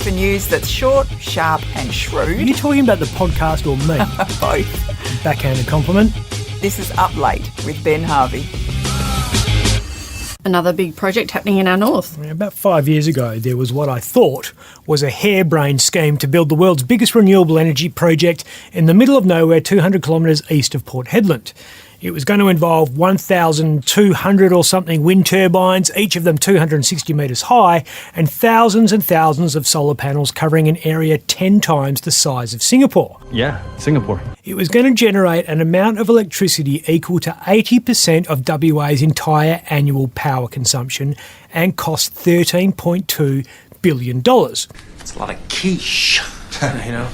for news that's short, sharp and Are shrewd. you talking about the podcast or me? Both. Backhanded compliment. This is Up Late with Ben Harvey. Another big project happening in our north. About 5 years ago, there was what I thought was a harebrained scheme to build the world's biggest renewable energy project in the middle of nowhere, 200 kilometres east of Port Hedland. It was going to involve 1,200 or something wind turbines, each of them 260 metres high, and thousands of solar panels covering an area 10 times the size of Singapore. Yeah, Singapore. It was going to generate an amount of electricity equal to 80% of WA's entire annual power consumption and cost $13.2 billion. It's a lot of quiche, you know,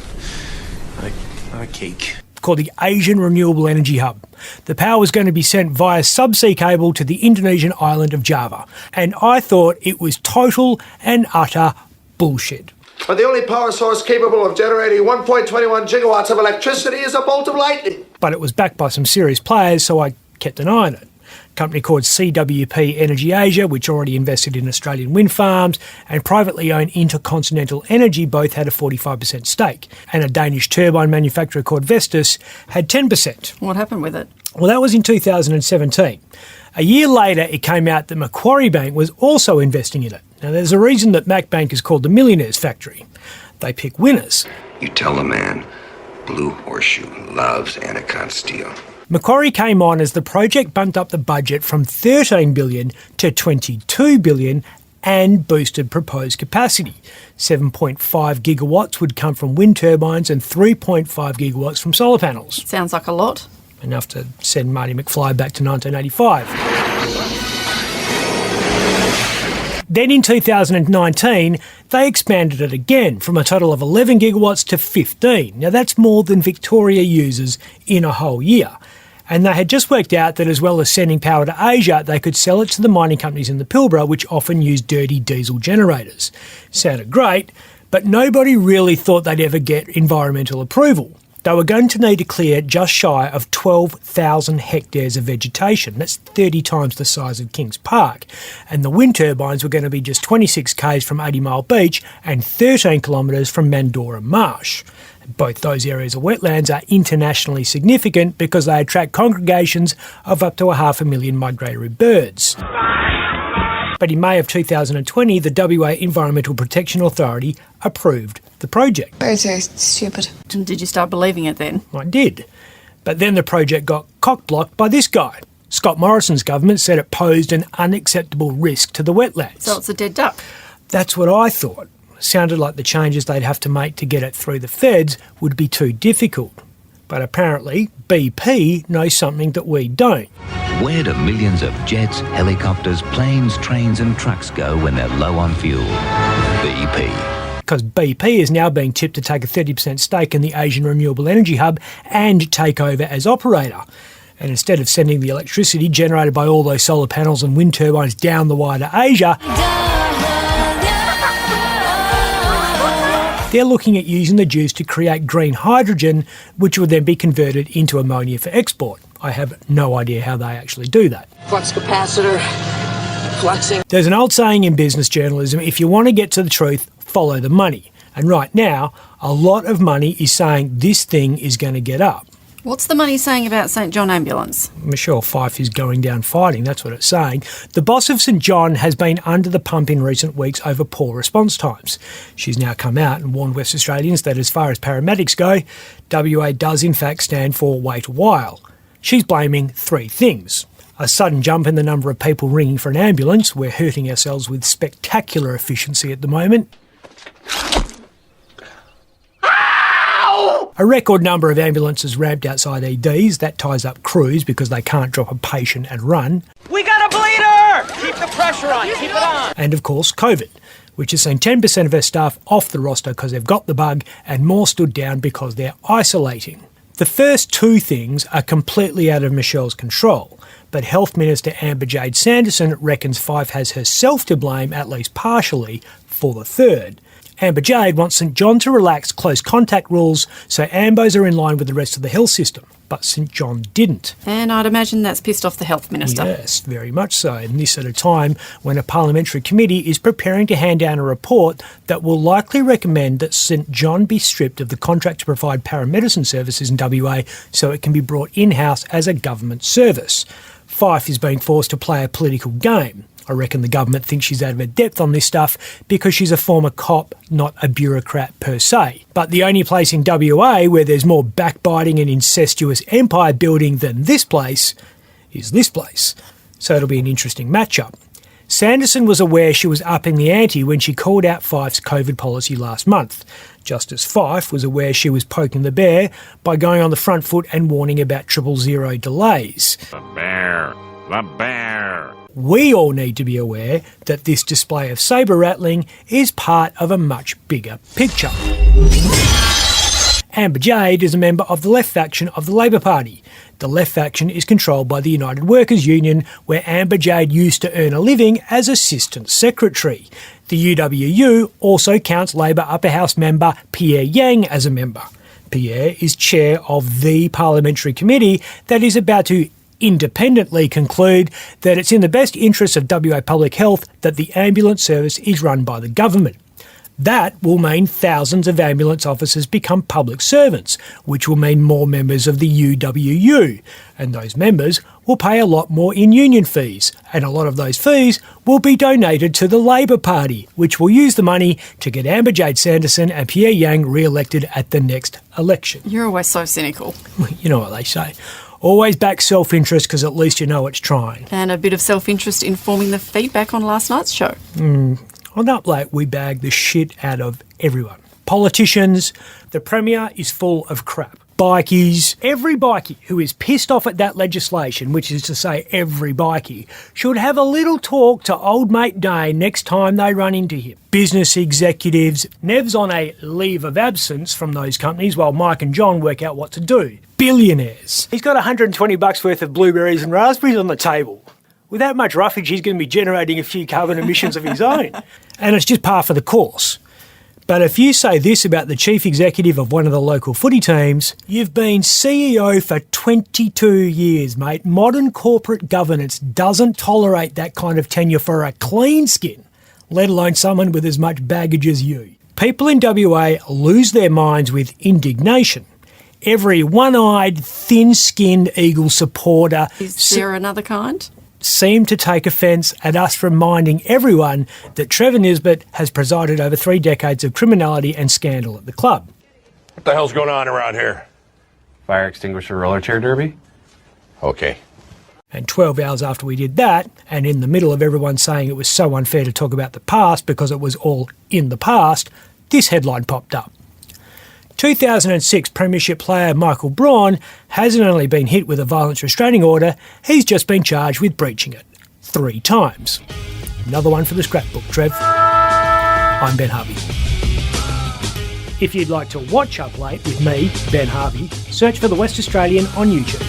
like cake. Called the Asian Renewable Energy Hub. The power was going to be sent via subsea cable to the Indonesian island of Java. And I thought it was total and utter bullshit. But the only power source capable of generating 1.21 gigawatts of electricity is a bolt of lightning. But it was backed by some serious players, so I kept an eye on it. A company called CWP Energy Asia, which already invested in Australian wind farms, and privately owned Intercontinental Energy both had a 45% stake. And a Danish turbine manufacturer called Vestas had 10%. What happened with it? Well, that was in 2017. A year later, it came out that Macquarie Bank was also investing in it. Now, there's a reason that Mac Bank is called the Millionaire's Factory. They pick winners. You tell a man, Blue Horseshoe loves Anacon steel. Macquarie came on as the project bumped up the budget from $13 billion to $22 billion and boosted proposed capacity. 7.5 gigawatts would come from wind turbines and 3.5 gigawatts from solar panels. Sounds like a lot. Enough to send Marty McFly back to 1985. Then in 2019, they expanded it again from a total of 11 gigawatts to 15. Now that's more than Victoria uses in a whole year. And they had just worked out that as well as sending power to Asia, they could sell it to the mining companies in the Pilbara, which often use dirty diesel generators. Sounded great, but nobody really thought they'd ever get environmental approval. They were going to need to clear just shy of 12,000 hectares of vegetation. That's 30 times the size of Kings Park. And the wind turbines were going to be just 26 k's from 80 Mile Beach and 13 kilometres from Mandorah Marsh. Both those areas of wetlands are internationally significant because they attract congregations of up to 500,000 migratory birds. But in May of 2020, the WA Environmental Protection Authority approved the project. Birds are stupid. Did you start believing it then? I did. But then the project got cock-blocked by this guy. Scott Morrison's government said it posed an unacceptable risk to the wetlands. So it's a dead duck. That's what I thought. Sounded like the changes they'd have to make to get it through the feds would be too difficult. But apparently, BP knows something that we don't. Where do millions of jets, helicopters, planes, trains and trucks go when they're low on fuel? BP. Because BP is now being tipped to take a 30% stake in the Asian Renewable Energy Hub and take over as operator. And instead of sending the electricity generated by all those solar panels and wind turbines down the wire to Asia, they're looking at using the juice to create green hydrogen, which would then be converted into ammonia for export. I have no idea how they actually do that. Flux capacitor, fluxing. There's an old saying in business journalism, if you want to get to the truth, follow the money. And right now, a lot of money is saying this thing is going to get up. What's the money saying about St John Ambulance? Michelle Fyfe is going down fighting, that's what it's saying. The boss of St John has been under the pump in recent weeks over poor response times. She's now come out and warned West Australians that as far as paramedics go, WA does in fact stand for wait a while. She's blaming three things. A sudden jump in the number of people ringing for an ambulance. We're hurting ourselves with spectacular efficiency at the moment. A record number of ambulances ramped outside EDs. That ties up crews because they can't drop a patient and run. We got a bleeder! Keep the pressure on, keep it on. And of course, COVID, which has seen 10% of their staff off the roster because they've got the bug and more stood down because they're isolating. The first two things are completely out of Michelle's control. but Health Minister Amber Jade Sanderson reckons Fife has herself to blame, at least partially, for the third. Amber Jade wants St John to relax close contact rules so Ambos are in line with the rest of the health system, but St John didn't. And I'd imagine that's pissed off the Health Minister. Yes, very much so, and this at a time when a parliamentary committee is preparing to hand down a report that will likely recommend that St John be stripped of the contract to provide paramedicine services in WA so it can be brought in-house as a government service. Fife is being forced to play a political game. I reckon the government thinks she's out of her depth on this stuff because she's a former cop, not a bureaucrat per se. But the only place in WA where there's more backbiting and incestuous empire building than this place is this place. So it'll be an interesting matchup. Sanderson was aware she was upping the ante when she called out Fife's COVID policy last month, just as Fife was aware she was poking the bear by going on the front foot and warning about 000 delays. The bear. We all need to be aware that this display of sabre rattling is part of a much bigger picture. Amber Jade is a member of the left faction of the Labor Party. The left faction is controlled by the United Workers Union, where Amber Jade used to earn a living as Assistant Secretary. The UWU also counts Labor Upper House member Pierre Yang as a member. Pierre is chair of the parliamentary committee that is about to independently conclude that it's in the best interests of WA public health that the ambulance service is run by the government. That will mean thousands of ambulance officers become public servants, which will mean more members of the UWU, and those members will pay a lot more in union fees, and a lot of those fees will be donated to the Labor Party, which will use the money to get Amber Jade Sanderson and Pierre Yang re-elected at the next election. You're always so cynical. You know what they say. Always back self-interest because at least you know it's trying. And a bit of self-interest in forming the feedback on last night's show. On Up Late, we bag the shit out of everyone. Politicians, the Premier is full of crap. Bikies, every bikie who is pissed off at that legislation, which is to say every bikie, should have a little talk to old mate Dane next time they run into him. Business executives, Nev's on a leave of absence from those companies while Mike and John work out what to do. Billionaires. He's got $120 worth of blueberries and raspberries on the table. With that much roughage, he's going to be generating a few carbon emissions of his own. And it's just par for the course. But if you say this about the chief executive of one of the local footy teams, you've been CEO for 22 years, mate. Modern corporate governance doesn't tolerate that kind of tenure for a clean skin, let alone someone with as much baggage as you. People in WA lose their minds with indignation. Every one-eyed, thin-skinned Eagle supporter... Is there another kind? ...seem to take offence at us reminding everyone that Trevor Nisbet has presided over 3 decades of criminality and scandal at the club. What the hell's going on around here? Fire extinguisher roller chair derby? Okay. And 12 hours after we did that, and in the middle of everyone saying it was so unfair to talk about the past because it was all in the past, this headline popped up. 2006 Premiership player Michael Braun hasn't only been hit with a violence restraining order, he's just been charged with breaching it 3 times. Another one for the scrapbook, Trev. I'm Ben Harvey. If you'd like to watch Up Late with me, Ben Harvey, search for The West Australian on YouTube.